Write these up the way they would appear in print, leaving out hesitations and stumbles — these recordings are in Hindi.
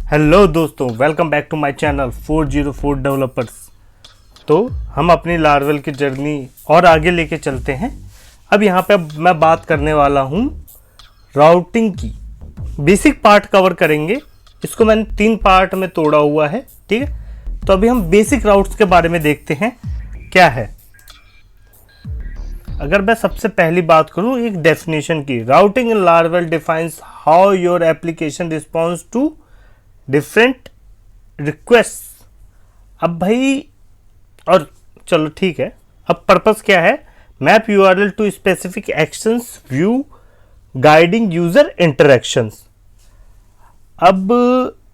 हेलो दोस्तों, welcome back to my channel 404 developers. तो हम अपनी लार्वल की जर्नी और आगे लेके चलते हैं। अब यहाँ पे मैं बात करने वाला हूँ राउटिंग की। बेसिक पार्ट कवर करेंगे। इसको मैंने 3 पार्ट में तोड़ा हुआ है, ठीक है। तो अभी हम बेसिक राउट्स के बारे में देखते हैं क्या है। अगर मैं सबसे पहली बात करूँ एक डेफिनेशन की, routing in Laravel defines how your application response to different request. अब भाई, और चलो ठीक है, अब पर्पस क्या है? Map URL to specific actions view guiding user interactions. अब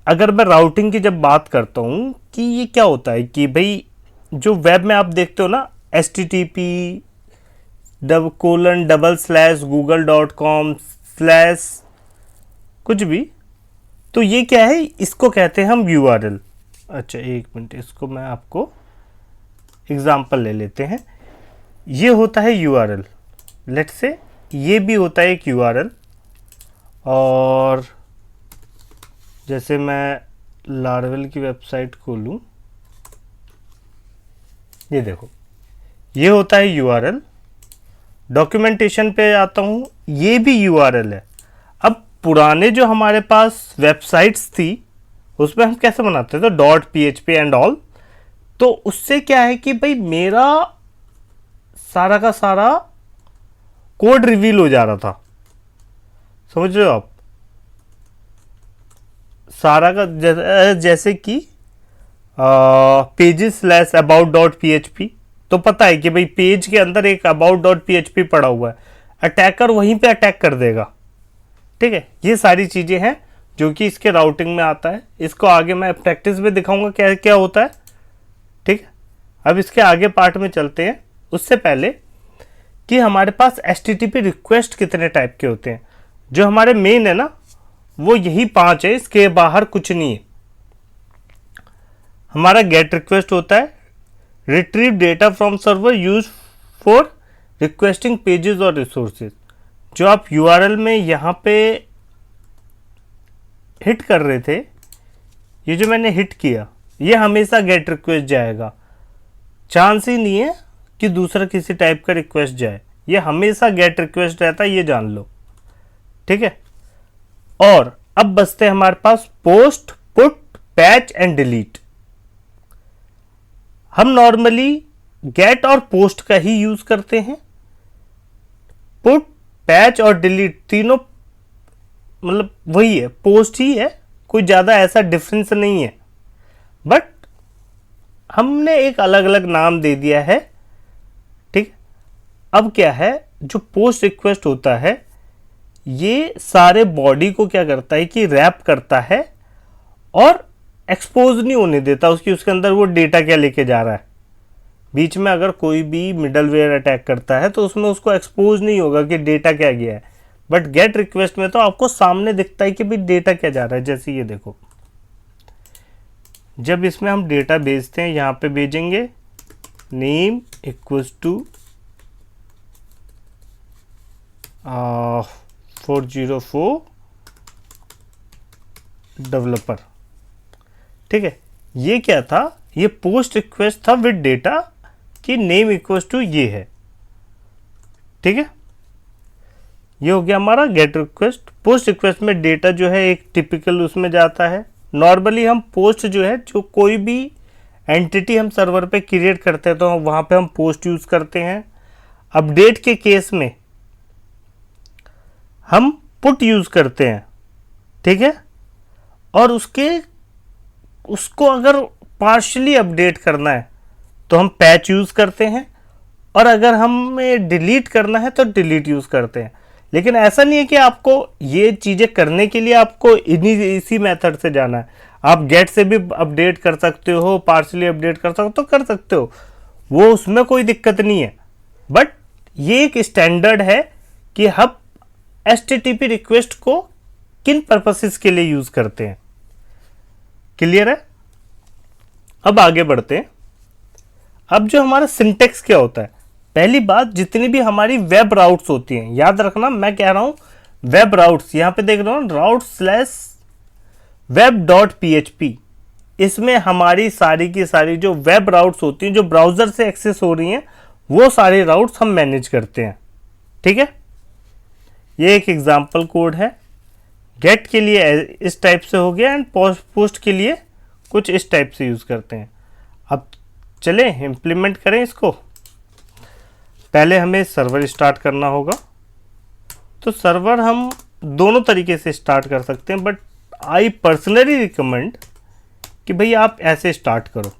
अगर मैं राउटिंग की जब बात करता हूँ कि ये क्या होता है कि भाई जो वेब में आप देखते हो ना, http://google.com/ कुछ भी, तो ये क्या है? इसको कहते हैं हम यूआरएल। अच्छा एक मिनट, इसको मैं आपको एग्जांपल ले लेते हैं। ये होता है यूआरएल, लेट्स से ये भी होता है एक यूआरएल। और जैसे मैं लार्वल की वेबसाइट खोलूं, ये देखो, ये होता है यूआरएल। डॉक्यूमेंटेशन पे आता हूं, ये भी यूआरएल है। अब पुराने जो हमारे पास वेबसाइट्स थी उसमें हम कैसे बनाते थे? .php and all. तो उससे क्या है कि भाई मेरा सारा का सारा कोड रिवील हो जा रहा था, समझ रहे हो आप? सारा का जैसे कि pages/about.php, तो पता है कि भाई पेज के अंदर एक about.php पड़ा हुआ है, अटैकर वहीं पे अटैक कर देगा, ठीक है। ये सारी चीजें हैं जो कि इसके राउटिंग में आता है। इसको आगे मैं प्रैक्टिस में दिखाऊंगा क्या क्या होता है, ठीक है। अब इसके आगे पार्ट में चलते हैं। उससे पहले कि हमारे पास HTTP रिक्वेस्ट कितने टाइप के होते हैं। जो हमारे मेन है ना, वो यही 5 है, इसके बाहर कुछ नहीं है। हमारा गेट रिक्वेस्ट होता है, retrieve data from server use for requesting pages और रिसोर्सेज। जो आप यूआरएल में यहाँ पे हिट कर रहे थे, ये जो मैंने हिट किया, ये हमेशा गेट रिक्वेस्ट जाएगा। चांस ही नहीं है कि दूसरा किसी टाइप का रिक्वेस्ट जाए, ये हमेशा गेट रिक्वेस्ट रहता है, ये जान लो, ठीक है। और अब बचते हैं हमारे पास post, put, patch and delete. हम नॉर्मली गेट और पोस्ट का ही यूज करते हैं। पुट, पैच और डिलीट तीनों मतलब वही है, पोस्ट ही है, कोई ज़्यादा ऐसा डिफरेंस नहीं है। बट हमने एक अलग अलग नाम दे दिया है, ठीक। अब क्या है, जो पोस्ट रिक्वेस्ट होता है ये सारे बॉडी को क्या करता है कि रैप करता है और एक्सपोज नहीं होने देता उसके अंदर वो डेटा क्या लेके जा रहा है। बीच में अगर कोई भी मिडलवेयर अटैक करता है तो उसमें उसको एक्सपोज नहीं होगा कि डेटा क्या गया है। बट गेट रिक्वेस्ट में तो आपको सामने दिखता है कि भाई डेटा क्या जा रहा है। जैसे ये देखो, जब इसमें हम डेटा भेजते हैं, यहाँ पे भेजेंगे नेम इक्वल्स टू 404 डेवलपर, ठीक है। ये क्या था? ये पोस्ट रिक्वेस्ट था विद डेटा कि नेम इक्वल्स टू ये है, ठीक है। ये हो गया हमारा गेट रिक्वेस्ट। पोस्ट रिक्वेस्ट में डेटा जो है एक टिपिकल उसमें जाता है। नॉर्मली हम पोस्ट जो है, जो कोई भी एंटिटी हम सर्वर पे क्रिएट करते हैं तो वहाँ पे हम पोस्ट यूज़ करते हैं। अपडेट के केस में हम पुट यूज़ करते हैं, ठीक है। और उसको अगर पार्शली अपडेट करना है तो हम पैच यूज़ करते हैं, और अगर हमें डिलीट करना है तो डिलीट यूज़ करते हैं। लेकिन ऐसा नहीं है कि आपको ये चीज़ें करने के लिए आपको इसी मेथड से जाना है। आप गेट से भी अपडेट कर सकते हो, पार्शली अपडेट कर सकते हो तो कर सकते हो, वो उसमें कोई दिक्कत नहीं है। बट ये एक स्टैंडर्ड है कि हम HTTP रिक्वेस्ट को किन पर्पसेस के लिए यूज़ करते हैं। क्लियर है? अब आगे बढ़ते हैं। अब जो हमारा सिंटेक्स क्या होता है, पहली बात, जितनी भी हमारी वेब राउट्स होती हैं, याद रखना मैं कह रहा हूं वेब राउट्स, यहां पे देख रहा हूं राउट स्लैश वेब डॉट PHP, इसमें हमारी सारी की सारी जो वेब राउट्स होती हैं, जो ब्राउज़र से एक्सेस हो रही हैं, वो सारे राउट्स हम मैनेज करते हैं। ठीक है, ये एक एग्जाम्पल कोड है। गेट के लिए इस टाइप से हो गया एंड पोस्ट के लिए कुछ इस टाइप से यूज़ करते हैं। अब चले इम्प्लीमेंट करें इसको। पहले हमें सर्वर स्टार्ट करना होगा। तो सर्वर हम दोनों तरीके से स्टार्ट कर सकते हैं, बट आई पर्सनली रिकमेंड कि भाई आप ऐसे स्टार्ट करो,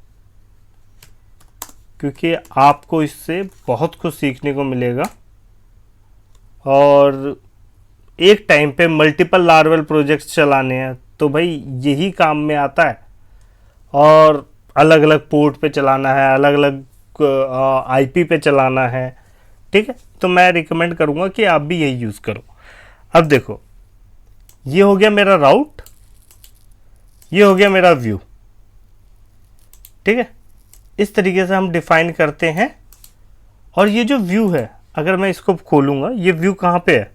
क्योंकि आपको इससे बहुत कुछ सीखने को मिलेगा और एक टाइम पे मल्टीपल लार्वल प्रोजेक्ट्स चलाने हैं तो भाई यही काम में आता है, और अलग अलग पोर्ट पे चलाना है, अलग अलग IP पे चलाना है। ठीक है, तो मैं रिकमेंड करूँगा कि आप भी यही यूज़ करो। अब देखो, ये हो गया मेरा राउट, ये हो गया मेरा व्यू। ठीक है, इस तरीके से हम डिफाइन करते हैं। और ये जो व्यू है, अगर मैं इसको खोलूँगा, ये व्यू कहाँ पे है?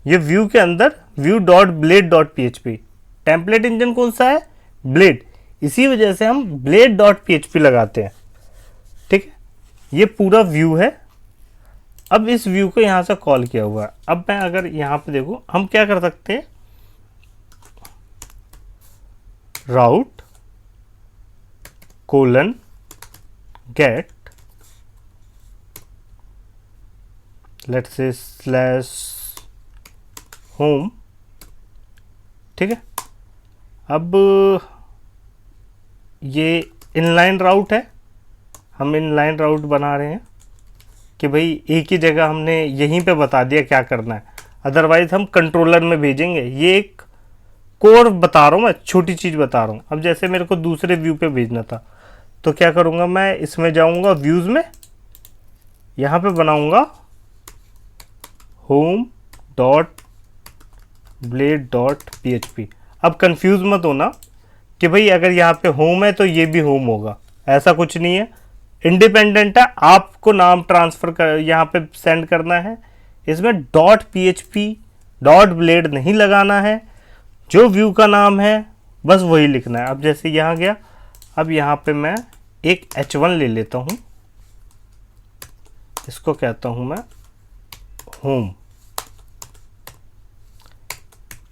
ये व्यू के अंदर view dot blade dot PHP। Template engine कौन सा है? ब्लेड। इसी वजह से हम ब्लेड डॉट PHP लगाते हैं। ठीक है, ये पूरा व्यू है। अब इस व्यू को यहाँ से कॉल किया हुआ है। अब मैं अगर यहाँ पे देखूँ, हम क्या कर सकते हैं, route colon get, let's say slash home. ठीक है, अब ये इनलाइन राउट है, हम इनलाइन राउट बना रहे हैं कि भाई एक ही जगह हमने यहीं पे बता दिया क्या करना है, अदरवाइज हम कंट्रोलर में भेजेंगे। ये एक कोड बता रहा हूँ मैं, छोटी चीज़ बता रहा हूँ। अब जैसे मेरे को दूसरे व्यू पे भेजना था, तो क्या करूँगा, मैं इसमें जाऊँगा व्यूज़ में, यहाँ पे बनाऊँगा home dot blade dot PHP। अब कंफ्यूज मत होना कि भाई अगर यहाँ पे होम है तो ये भी होम होगा, ऐसा कुछ नहीं है, इंडिपेंडेंट है। आपको नाम ट्रांसफ़र कर यहाँ पे सेंड करना है, इसमें डॉट PHP डॉट ब्लेड नहीं लगाना है, जो व्यू का नाम है बस वही लिखना है। अब जैसे यहाँ गया, अब यहाँ पे मैं एक H1 ले लेता हूँ, इसको कहता हूँ मैं होम।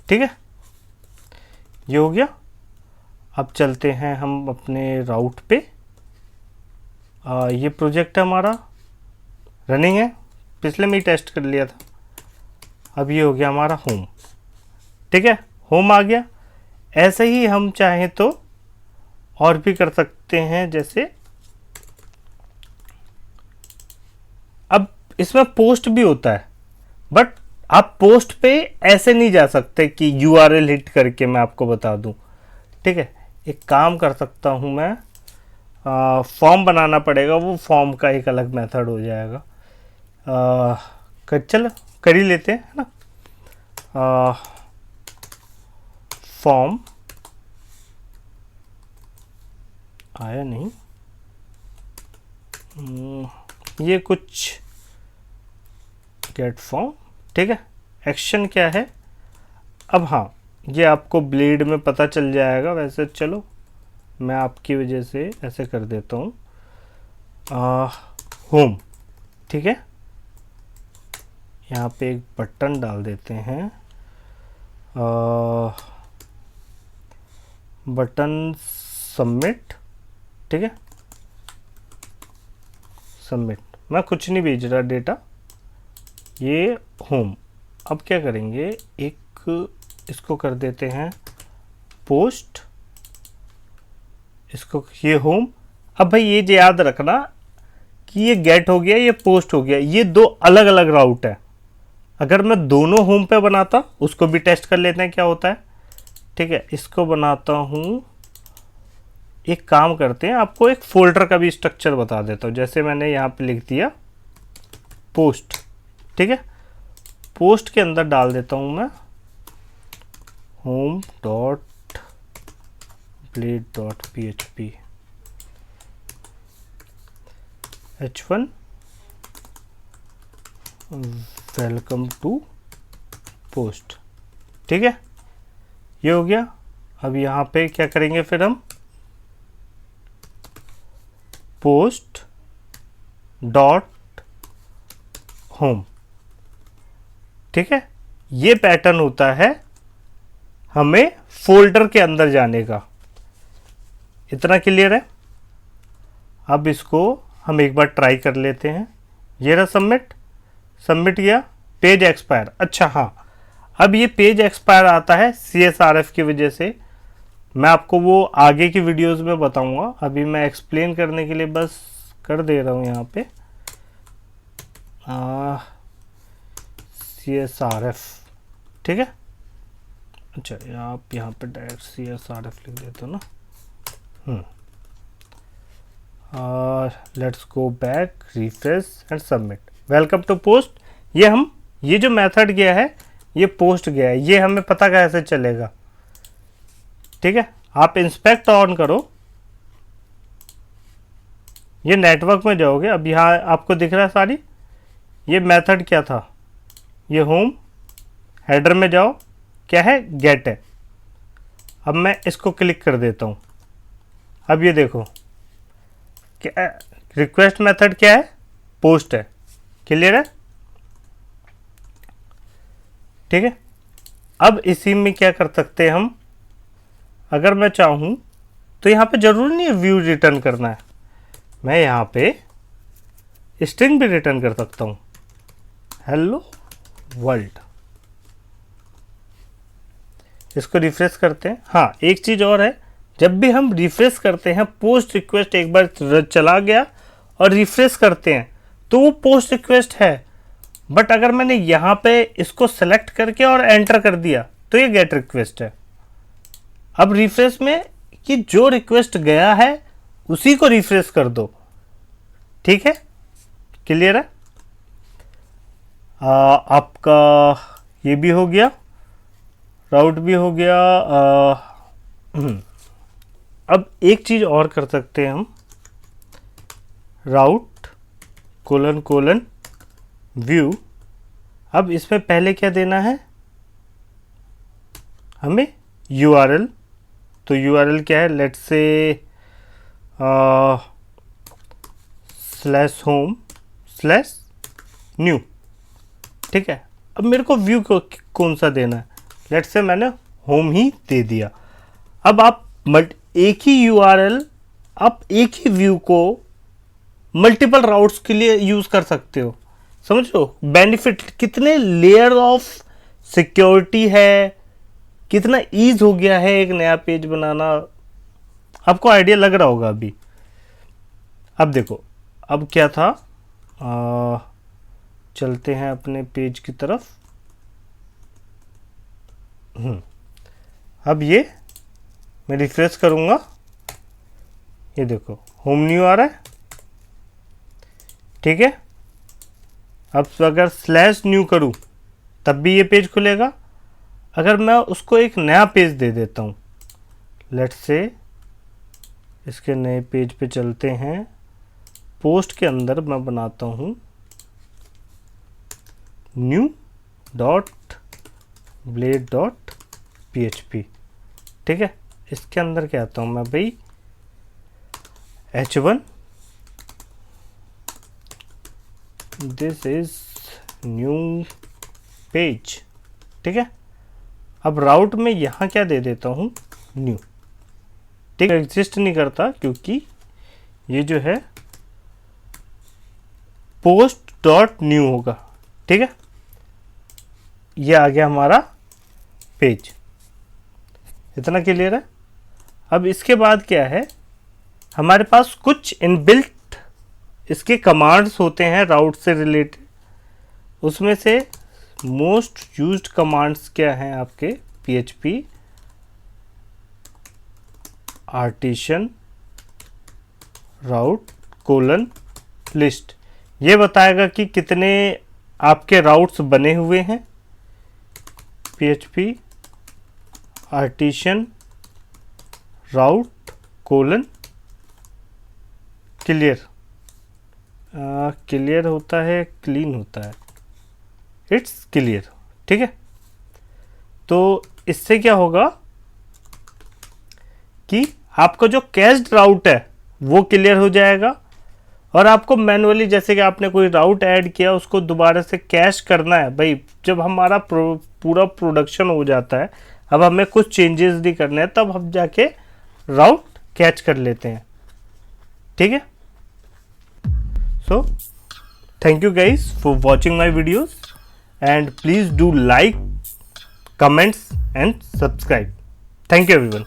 ठीक है, ये हो गया। अब चलते हैं हम अपने राउट पे। ये प्रोजेक्ट है हमारा, रनिंग है, पिछले में ही टेस्ट कर लिया था। अब ये हो गया हमारा होम। ठीक है, होम आ गया। ऐसे ही हम चाहें तो और भी कर सकते हैं, जैसे अब इसमें पोस्ट भी होता है, बट आप पोस्ट पे ऐसे नहीं जा सकते कि URL हिट करके मैं आपको बता दूं। ठीक है, एक काम कर सकता हूं मैं, फॉर्म बनाना पड़ेगा, वो फॉर्म का एक अलग मेथड हो जाएगा। चलो कर ही लेते हैं, है ना। फॉर्म आया नहीं, ये कुछ गेट फॉर्म। ठीक है, एक्शन क्या है? अब हाँ, ये आपको ब्लेड में पता चल जाएगा। वैसे चलो मैं आपकी वजह से ऐसे कर देता हूँ, होम। ठीक है, यहाँ पे एक बटन डाल देते हैं, बटन सबमिट। ठीक है, सबमिट। मैं कुछ नहीं भेज रहा डेटा, ये होम। अब क्या करेंगे, एक इसको कर देते हैं पोस्ट, इसको ये होम। अब भाई ये याद रखना कि ये गेट हो गया, ये पोस्ट हो गया, ये दो अलग अलग राउट है। अगर मैं दोनों होम पे बनाता, उसको भी टेस्ट कर लेते हैं क्या होता है। ठीक है, इसको बनाता हूँ, एक काम करते हैं, आपको एक फोल्डर का भी स्ट्रक्चर बता देता हूँ। जैसे मैंने यहाँ पे लिख दिया पोस्ट। ठीक है, पोस्ट के अंदर डाल देता हूँ मैं home dot blade dot PHP H1 welcome to post. ठीक है, ये हो गया। अब यहाँ पे क्या करेंगे फिर हम, पोस्ट डॉट होम। ठीक है, ये पैटर्न होता है हमें फोल्डर के अंदर जाने का। इतना क्लियर है। अब इसको हम एक बार ट्राई कर लेते हैं। ये रहा सबमिट, सबमिट किया, पेज एक्सपायर। अच्छा हाँ, अब ये पेज एक्सपायर आता है CSRF की वजह से। मैं आपको वो आगे की वीडियोस में बताऊंगा, अभी मैं एक्सप्लेन करने के लिए बस कर दे रहा हूँ यहाँ पे CSRF। ठीक है, अच्छा आप यहाँ पे डायरेक्ट CSRF लिख देते हो ना। Let's go back, refresh and submit. Welcome to post. ये जो मेथड गया है ये पोस्ट गया है, ये हमें पता कैसे चलेगा। ठीक है, आप इंस्पेक्ट ऑन करो, ये नेटवर्क में जाओगे। अब यहाँ आपको दिख रहा है सारी, ये मेथड क्या था, ये होम, हेडर में जाओ, क्या है, गेट है। अब मैं इसको क्लिक कर देता हूँ। अब ये देखो क्या, रिक्वेस्ट मेथड क्या है, पोस्ट है। क्लियर है। ठीक है, अब इसी में क्या कर सकते हैं हम, अगर मैं चाहूँ तो यहाँ पे जरूरी नहीं है व्यू रिटर्न करना है, मैं यहाँ पे स्ट्रिंग भी रिटर्न कर सकता हूँ, हेलो वर्ल्ड। इसको रिफ्रेश करते हैं। हाँ, एक चीज़ और है, जब भी हम रिफ्रेश करते हैं, पोस्ट रिक्वेस्ट एक बार चला गया और रिफ्रेश करते हैं तो वो पोस्ट रिक्वेस्ट है, बट अगर मैंने यहाँ पे इसको सेलेक्ट करके और एंटर कर दिया तो ये गेट रिक्वेस्ट है। अब रिफ्रेश में कि जो रिक्वेस्ट गया है उसी को रिफ्रेश कर दो। ठीक है, क्लियर है। आपका ये भी हो गया, राउट भी हो गया। अब एक चीज़ और कर सकते हैं हम, राउट कोलन कोलन व्यू। अब इसमें पहले क्या देना है हमें, URL। तो URL क्या है, लेट्स से /home/new। ठीक है, अब मेरे को व्यू को कौन सा देना है, लेट्स से मैंने होम ही दे दिया। अब आप एक ही URL, आप एक ही व्यू को मल्टीपल राउट्स के लिए यूज कर सकते हो। समझ लो बेनिफिट, कितने लेयर ऑफ सिक्योरिटी है, कितना ईज हो गया है एक नया पेज बनाना। आपको आइडिया लग रहा होगा अभी। अब देखो, अब क्या था, चलते हैं अपने पेज की तरफ। अब ये मैं रिफ्रेश करूंगा, ये देखो होम न्यू आ रहा है। ठीक है, अब अगर /new करूं तब भी ये पेज खुलेगा। अगर मैं उसको एक नया पेज दे देता हूं, लेट्स से इसके नए पेज पे चलते हैं, पोस्ट के अंदर मैं बनाता हूं new.blade.php। ठीक है, इसके अंदर क्या आता हूं मैं भाई, h1, this is new page. ठीक है, अब राउट में यहां क्या दे देता हूं, न्यू। ठीक है, एग्जिस्ट नहीं करता क्योंकि ये जो है post.new होगा। ठीक है, ये आ गया हमारा पेज। इतना क्लियर है। अब इसके बाद क्या है, हमारे पास कुछ इनबिल्ट इसके कमांड्स होते हैं राउट से रिलेटेड। उसमें से मोस्ट यूज्ड कमांड्स क्या हैं आपके, PHP आर्टिशन राउट कोलन लिस्ट। ये बताएगा कि कितने आपके राउट्स बने हुए हैं। PHP आर्टिशन राउट कोलन क्लियर, क्लियर होता है, क्लीन होता है, इट्स क्लियर। ठीक है, तो इससे क्या होगा, कि आपका जो कैश्ड राउट है वो क्लियर हो जाएगा, और आपको मैनुअली जैसे कि आपने कोई राउट ऐड किया उसको दोबारा से कैश करना है। भाई जब हमारा पूरा प्रोडक्शन हो जाता है, अब हमें कुछ चेंजेस नहीं करने हैं, तब हम जाके राउट कैच कर लेते हैं। ठीक है, so thank you guys for watching my videos and please do like, comments and subscribe. Thank you everyone.